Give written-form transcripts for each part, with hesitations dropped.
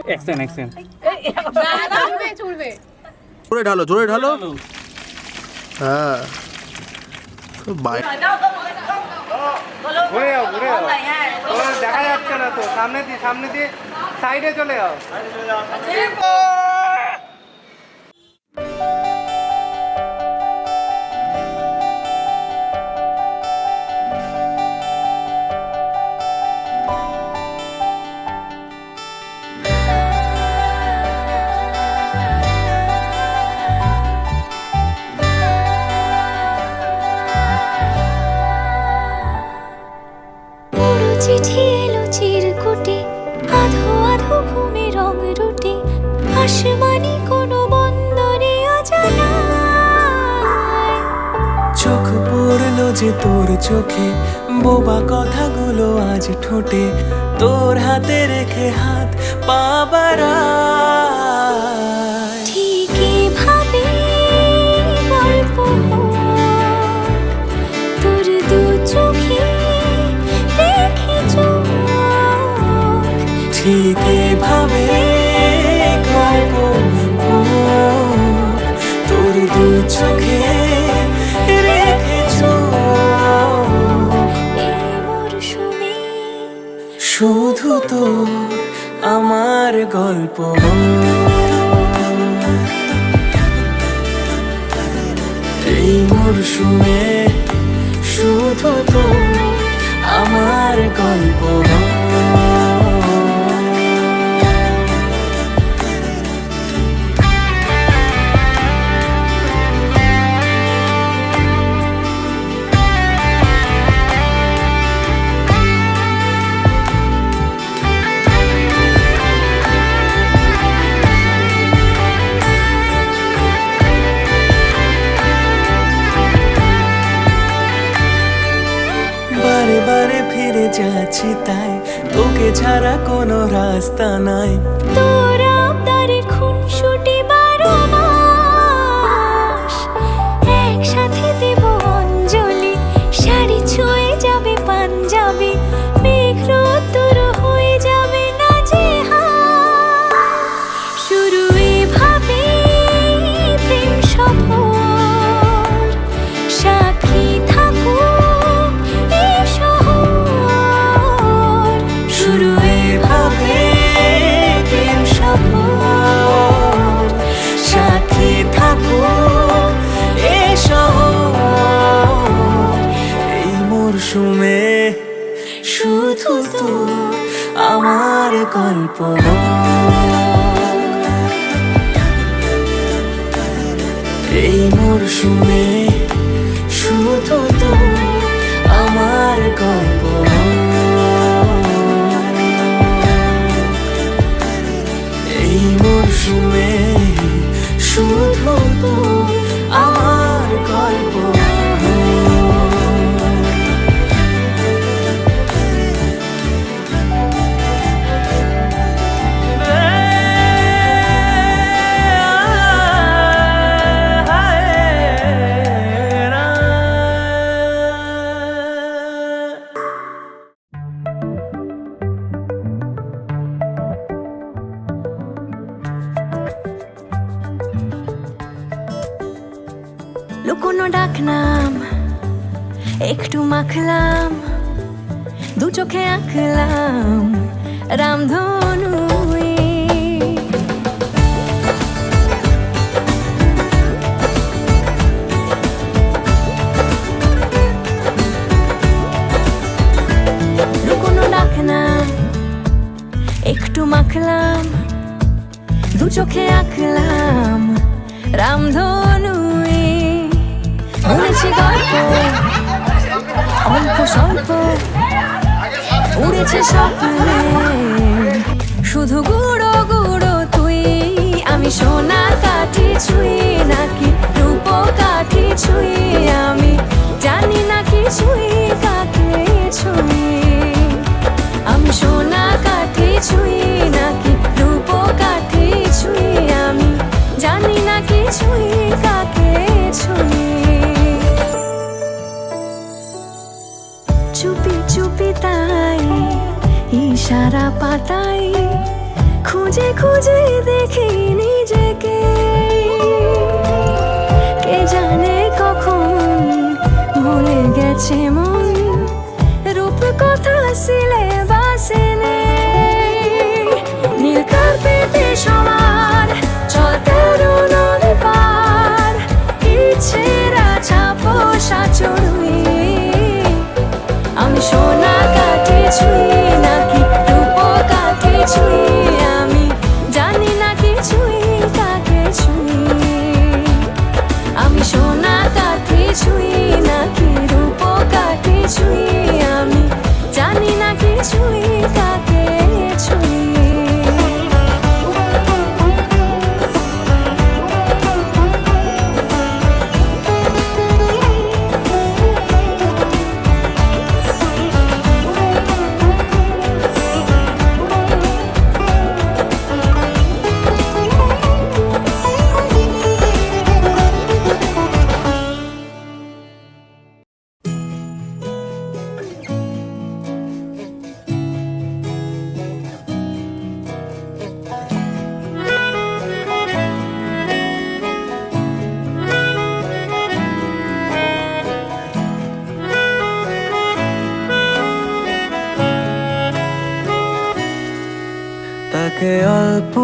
Action জোরে ঢালো জোরে ঢালো। হ্যাঁ ঘুরে যাও দেখা যাচ্ছে না তো, সামনে দিয়ে সাইডে চলে যাও। চিঠি এলো চিরকুটে, আধো আধো ঘুমে রং রুটে, আসমানি কোনো বন্দরে অজানায়। চোখ পড়লো যে তোর চোখে, বোবা কথাগুলো আজ ঠোঁটে, তোর হাতে রেখে হাত পা বাড়ায়। ঠিকই ভাবে গল্প হোক, তোর দু চোখে রেখে চোখ। ঠিক এভাবে গল্প হোক, তোর দু চোখে রেখে চোখ। এই মরশুমে শুধু তো আমার গল্প, এই মরশুমে শুধু তো আমার গল্প। বারে বারে ফিরে যাচ্ছি তাই, তোকে ছাড়া কোনো রাস্তা নাই। তোর আবদারে খুনসুটি 12 মাস, একসাথে দেব অঞ্জলি, শাড়ি ছুঁয়ে যাবে পাঞ্জাবি, মেঘ রোদ্দুর হয়ে যাবে নাজেহাল। শুরু এভাবে প্রেম সফর, সাক্ষী থাকুক এই শহর। শুরু এভাবে প্রেম সফর, সাথী থাকুক এ শহর। এই মরশুমে শুধু তো আমার গল্প, এই মরশুমে শুধু তো আমার গল্প, এই মরশুমে শুধু তো আমার গল্প। লুকোনো ডাকনাম একটু মাখলাম, দু চোখে আঁকলাম রামধনু। লুকোনো ডাকনাম একটু মাখলাম, দু চোখে আঁকলাম রামধনু। বলেছি গল্প অল্প স্বল্প, উড়েছে স্বপ্নে শুধু গুঁড়ো গুঁড়ো তুই। আমি সোনা কাঠি ছুঁই নাকি রূপ কাঠি ছুঁই, আমি জানি না কি ছুঁই কাকে ছুঁই। আমি সোনা কাঠি ছুঁই নাকি রূপ কাঠি ছুঁই, আমি জানি না কি ছুঁই কাকে ছুঁই। চুপি চুপি তাই ইশারা পাতাই খুঁজে খুঁজে দেখি নিজেকে। কে জানে কখন ভুলে গেছে মন, রূপ কথা সিলেবাসে নেই। নীল কার্পেটে সবার চল তেরো নদী পার, ইচ্ছেরা ছাপোষা চড়ুই। আমি সোনা কাঠি ছুঁই নাকি রূপ কাঠি ছুঁই, আমি জানি না কিছুই কাকে ছুঁই। আমি সোনা কাঠি ছুঁই নাকি রূপ কাঠি ছুঁই, আমি জানি না কিছুই কাকে ছুঁই। তাকে অল্প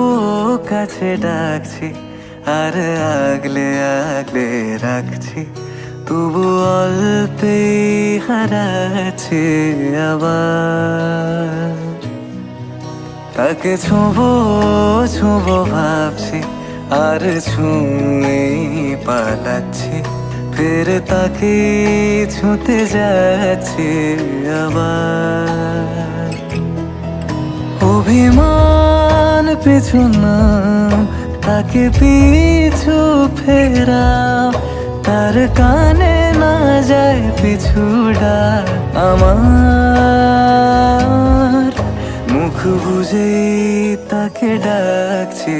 কাছে ডাকছি আর আগলে আগলে রাখছি, তবু অল্পে হারাচ্ছি আবার। তাকে ছোঁবো ছোঁবো ভাবছি আর ছুঁয়ে পালাচ্ছি, ফের তাকে ছুঁতে যাচ্ছি আবার। অভিমান পিছু নাম, তাকে পিছু ফেরাও, তার কানে না যায় পিছুডা আমার। মুখ বুঝে তাকে ডাকছি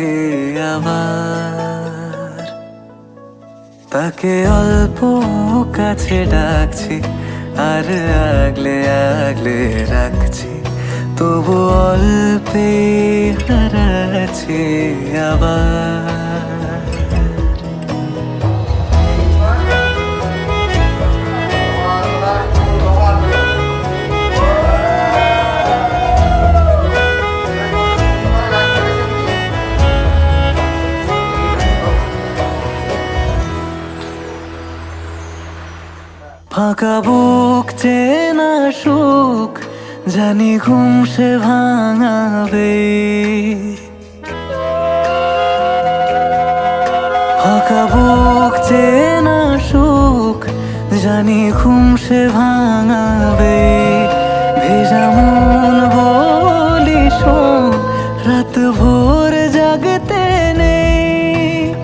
আবার। তাকে অল্প কাছে ডাকছি আর আগলে আগলে রাখছি, তবু অল্পে হারাচ্ছি আবার। ফাঁকা বুক চেনা সুখ জানি ঘুম সে ভাঙাবে, ফাঁকা বুক চেনা সুখ জানি ঘুম সে ভাঙাবে। ভেজা মন বলি শোন, রাত ভোর জাগতে নেই,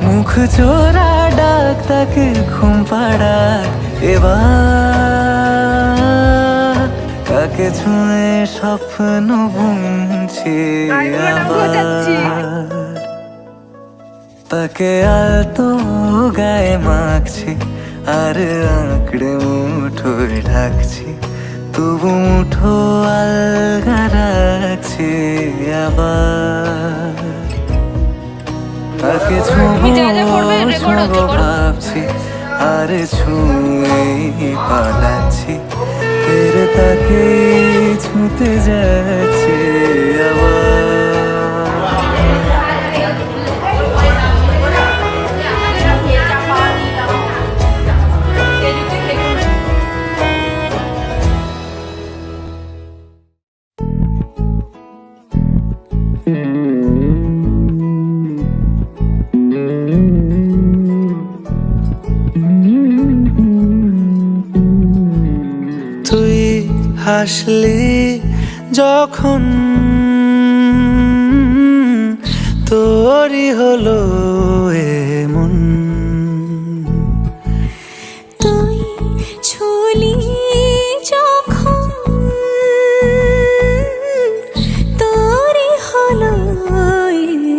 মুখ চোরা ডাক তাকে ঘুম পাড়াক এবার। তাকে ছুঁয়ে স্বপ্ন বুনছি আবার। তাকে আলতো গায়ে মাখছি আর আঁকড়ে মুঠোয় ঢাকছি, তবু মুঠো আলগা রাখছি আবার। তাকে ছোঁবো ছোঁবো ভাবছি আর ছুঁয়ে পালাচ্ছি, ফের তাকে ছুঁতে যাচ্ছে আবার। তুই হাসলি যখন তোরই হলো এমন, তুই ছুলি যখন তোরই হলো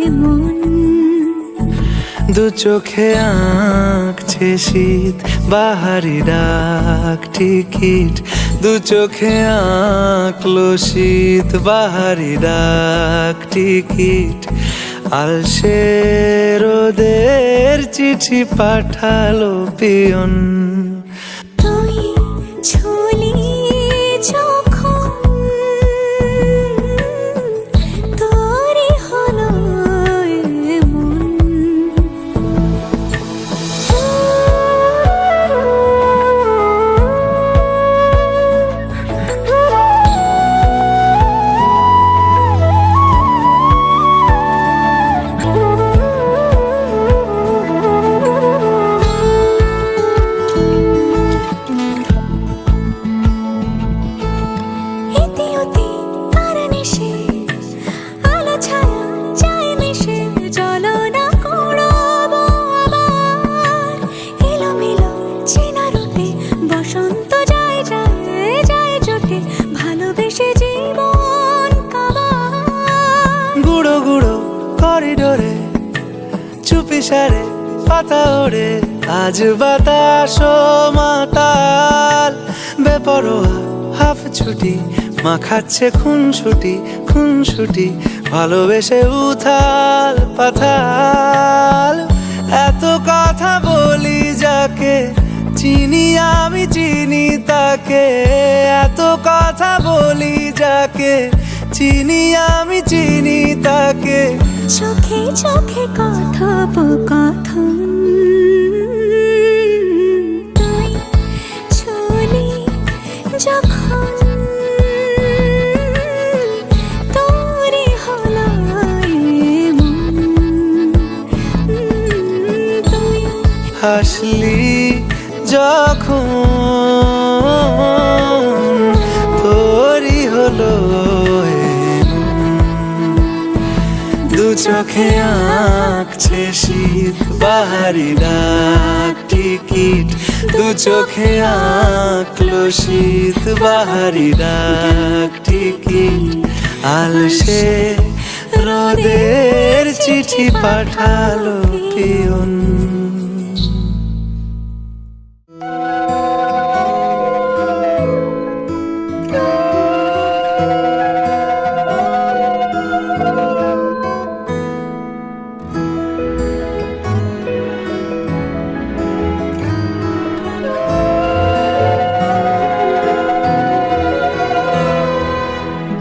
এমন। দু চোখে আঁকছি শীত বাহারি ডাক টিকিট দু চোখে আঁকলো শীত বাহারি ডাক টিকিট আলসে রোদের চিঠি পাঠালো পিয়ন তুই ছুলি যখন তোরই হলো এমন। ইতি অতি আর নিশে আলো ছায়া যায় মিশে চলো না করবো আবার এলোমেলো চেনা রূপে বসন্ত যায় যায় যায় জোটে ভালোবেসে জীবন কাবার গুঁড়ো গুঁড়ো করিডোরে চুপি সারে পাতা ওড়ে আজ বাতাস মাতাল বেপরোয়া হাফ ছুটি মাখাচ্ছে খুনসুটি ভালোবেসে উথাল পাথাল এত কথা বলি যাকে চিনি আমি চিনি তাকে এত কথা বলি যাকে চিনি আমি চিনি তাকে চোখে চোখে কথোপকথন তুই ছুলি যখন তোরই হলো এমন। তুই হাসলি যখন তোরই হলো দু চোখে আঁকছে শীত বাহারি ডাক টিকিট দু চোখে আঁকলো শীত বাহারি ডাক টিকিট আলসে রোদের চিঠি পাঠালো পিয়ন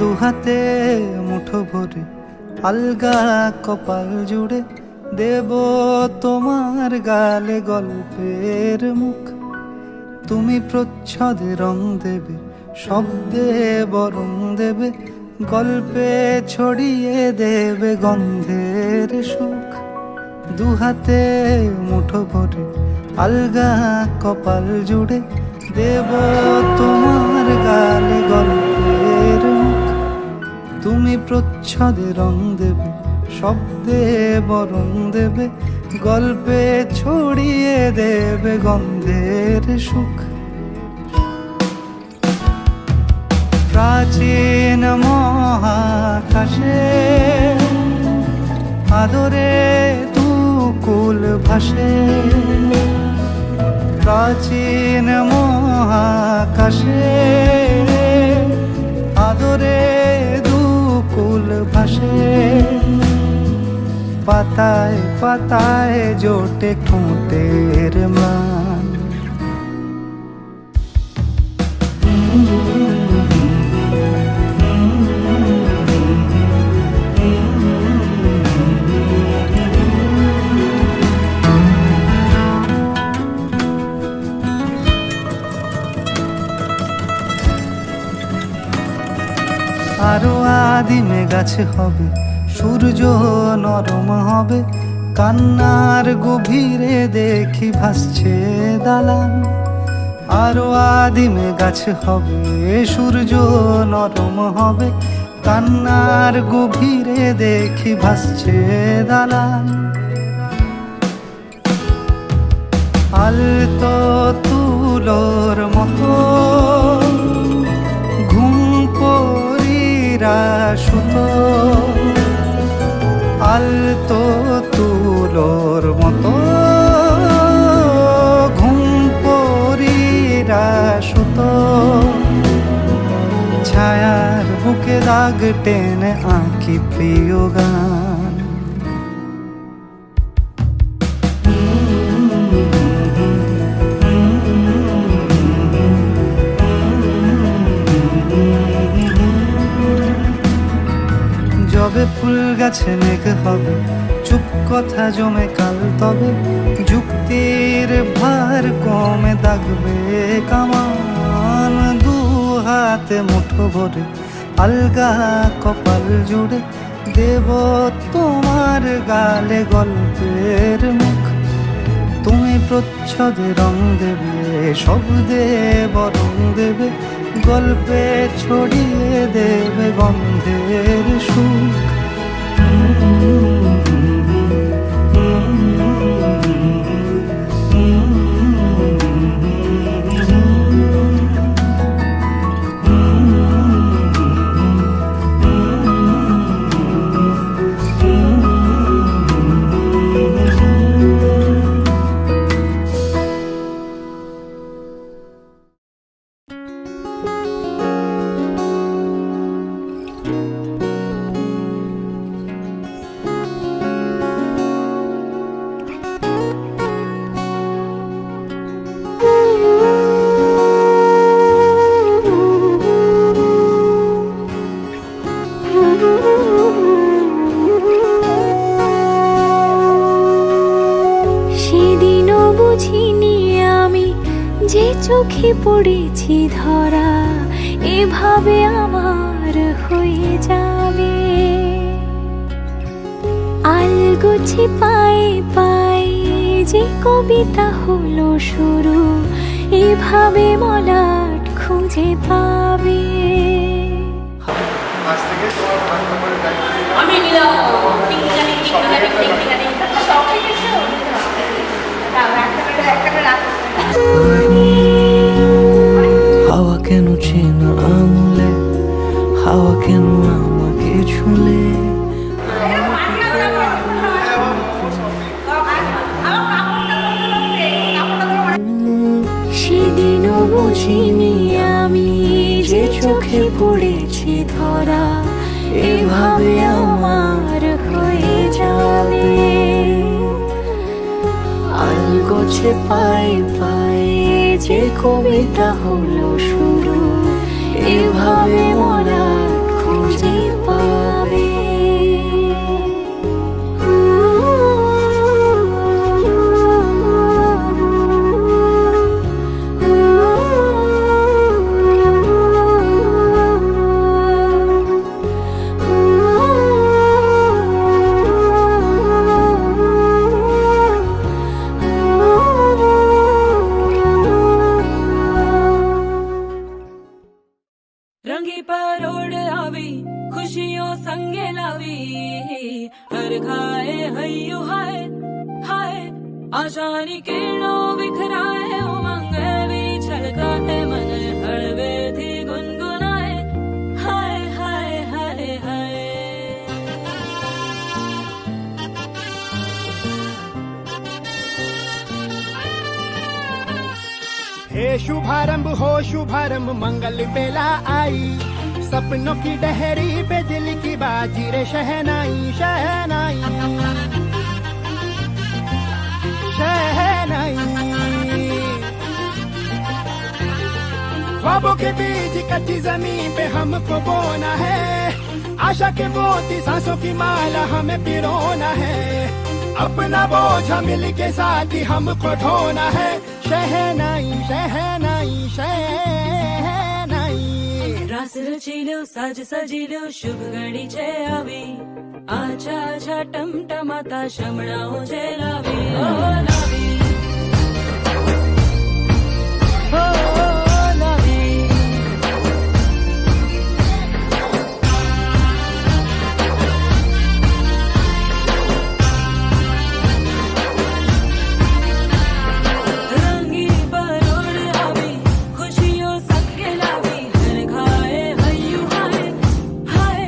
দুহাতে মুঠো ভরে আলগা কপাল জুড়ে দেব তোমার গালে গল্পের মুখ তুমি প্রচ্ছদে রং দেবে শব্দে বরং দেবে গল্পে ছড়িয়ে দেবে গন্ধের সুখ দুহাতে মুঠো ভরে আলগা কপাল জুড়ে দেব তোমার গালে গল্পের মুখ তুমি প্রচ্ছদে রং দেবে শব্দে বরং দেবে গল্পে ছড়িয়ে দেবে গন্ধের সুখ প্রাচীন মহাকাশে আদরে দুকুল ভাসে প্রাচীন মহাকাশে আদরে দুকুল ভাসে পাতায় পাতায় জোটে ঠোঁটের ম্লান আরো আদিমে গাছে হবে সূর্য নরম হবে কান্নার গভীরে দেখি ভাসছে দালান আরো আদিমে গাছে হবে সূর্য নরম হবে কান্নার গভীরে দেখি ভাসছে দালান আলতো তুলোর মতো ঘুম পরীরা সুতো আলতো তুলোর মতো সুতো, ছায়ার বুকে দাগ টেনে আঁকি প্রিয় গান। যবে ফুল গাছে মেঘ হবে, চুপ কথা জমে কাল তবে, যুক্তির ভার কমে দাগবে কামান। দু হাতে মুঠো ভরে আলগা কপাল জুড়ে দেব তোমার গালে গল্পের মুখ। তুমি প্রচ্ছদে রং দেবে, শব্দে বরং দেবে, গল্পে ছড়িয়ে দেবে গন্ধের সুখ। সেদিনও বুঝিনি আমি যে চোখে পড়েছি ধরা, এভাবে আমার হয়ে যাবে। আলগোছে পায়ে পায়ে যে কবিতা হলো শুরু, এভাবে মলাট খুঁজে পাবে। আমি নিলাম টিকটিকানি টিকটিকানি টিকটিকানি সবই কিছু হাওয়া কেন চেনা আঙুলে, হাওয়া কেন আমাকে ছুলে। সেদিনও বুঝিনি আমি যে চোখে পড়েছি ধরা, এভাবে আমার হয়ে যাবে। আলগোছে পায়ে পায়ে যে কবিতা হলো শুরু, এভাবে মোরা খুঁজে পাবে। रंगी परोड़ आवी खुशियों संगे लावी, हर खाए हयू हाय हाय आशानी किरणों बिखराए, उमंग भी छलकाए मन हड़वे थी गुनगुनाए, हाय हाय हाय हाय। हे शुभारंभ हो शुभारंभ मंगल बेला आई, सपनों की डहरी पे दिल की बाजी रे शहनाई शहनाई शहनाई। ख्वाबों के बीज कच्ची जमीन पे हमको बोना है, आशा के मोती सांसों की माला हमें पिरोना है। अपना बोझ मिल के साथ ही हमको ढोना है, शहनाई शहनाई शहनाई। रास रचिलो साज सजिलो शुभ घड़ी छे आवी, आछा आछा टमटमाता शमणाओ जे लावी ओ लावी ओ लावी। रंगी परोड़ आवी खुशियों संगे लावी, हर खाए हयू हाय हाय।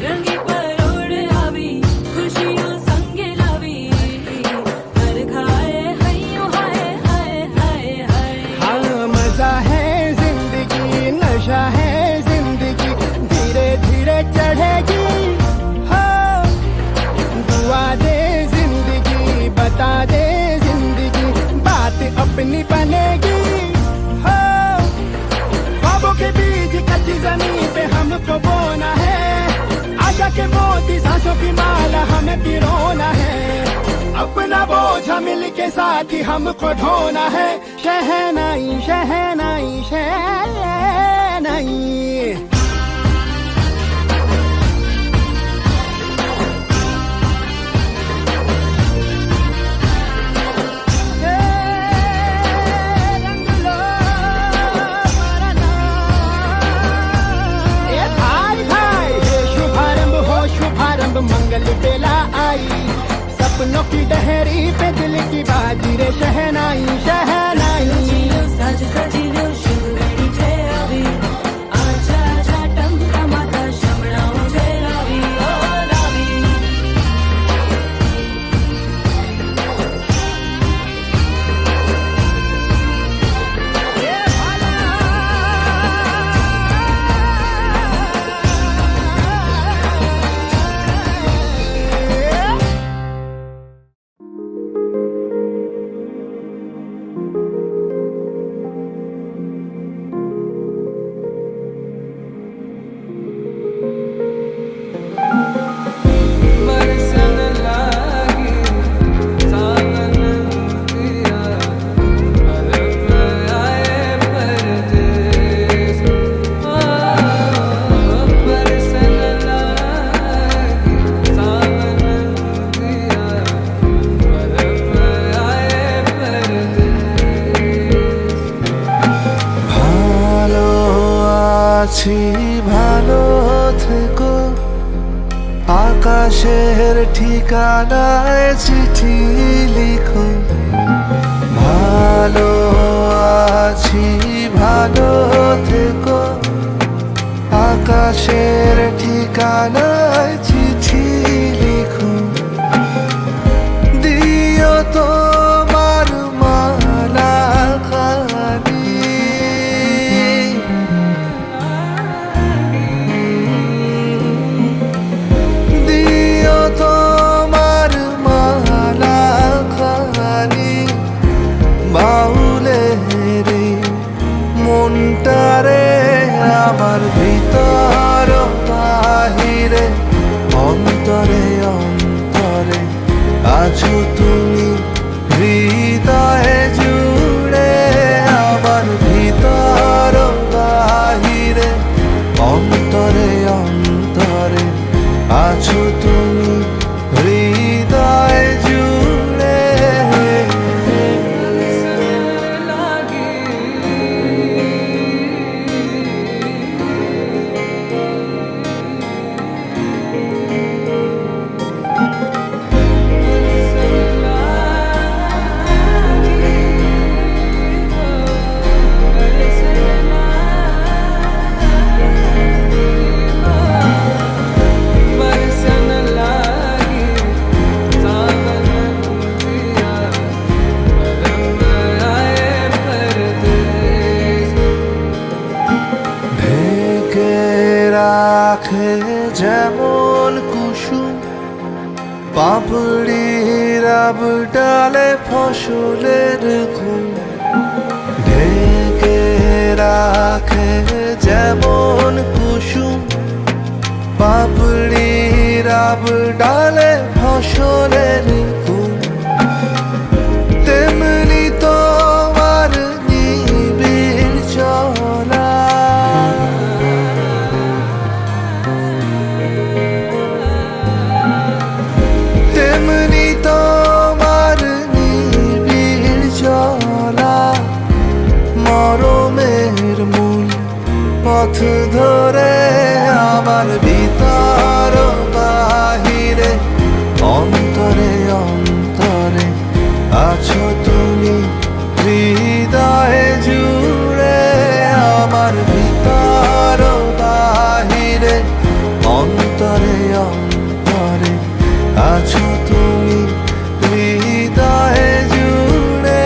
रंगी परोड़ आवी खुशियों संगे लावी, हर खाए सांसों की माला हमें पिरोना है अपना बोझ मिल के साथ ही हमको ढोना है शहनाई शहनाई शहनाई मंगल बेला आई सपनों की डहरी पे दिल की बाजी रे शहनाई शहनाई साज सजिलो शुभ घड़ी छे આવી આજા આજા ટમટમાતા શમણાઓ છે લાવી ઓ લાવી बरसन लागी सावन दिया अलग आए परदेस बरसन लागी सावन दिया अलग आए परदेस ভালো আছি ভালো থেকো আকাশের ঠিকানায় চিঠি লিখো ভালো আছি ভালো থেকো আকাশের ঠিকানায় চিঠি লিখো দিও তোমার মালা খানি দিও তোমার মালা খানি বাউলে রে মনটারে আমার ভিতর বাহিরে অন্তরে অন্তরে আছো তুমি হৃদয়ে জুড়ে আমার ভিতর বাহিরে অন্তরে অন্তরে আছো তুমি হৃদয়ে জুড়ে লাগি बरसन लागी सावन दिया अलग आए परदेस ঢেকে রাখে যেমন কুসুম পাপড়ির আবডালে ফসলের ঘুম ঢেকে রাখে যেমন কুসুম পাপড়ির আবডালে ফসলের ঘুম তেমনি তোমার নিবিড় চলা তেমনি তোমার নিবিড় চলা মরমের মূল পথ ধরে আমার ভিতর বাহিরে অন্তরে অন্তরে আছো তুমি হৃদয়ে জুড়ে আমার ভিতর বাহিরে অন্তরে অন্তরে আছো তুমি হৃদয়ে জুড়ে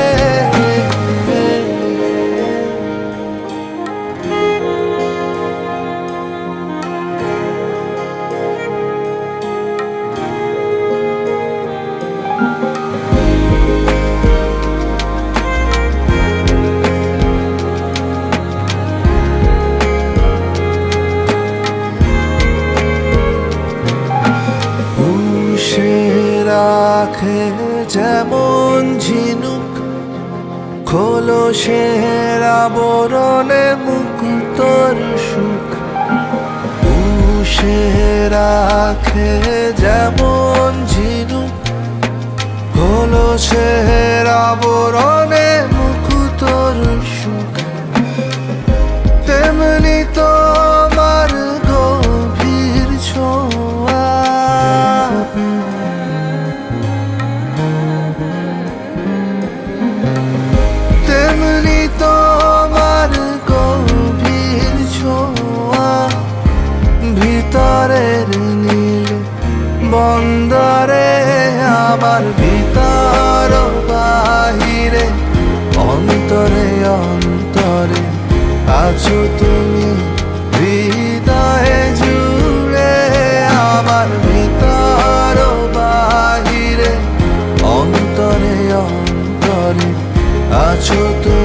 আখে যেমন ঝিনুক, খোলসের আবরণে মুক্তর সুখ। পুষের আখে যেমন ঝিনুক, খোলসের আবরণে মুক্তর সুখ। তেমনি তোমার গভীর ছোঁয়া, তেমনি তোমার গভীর ছোঁয়া। ভিতরের নীল বন্দরে আমার, ভিতর বাহিরে অন্তরে অন্তরে আছো তুমি, হৃদয়ে জুড়ে আমার। ভিতর বাহিরে অন্তরে অন্তরে আছো তুমি।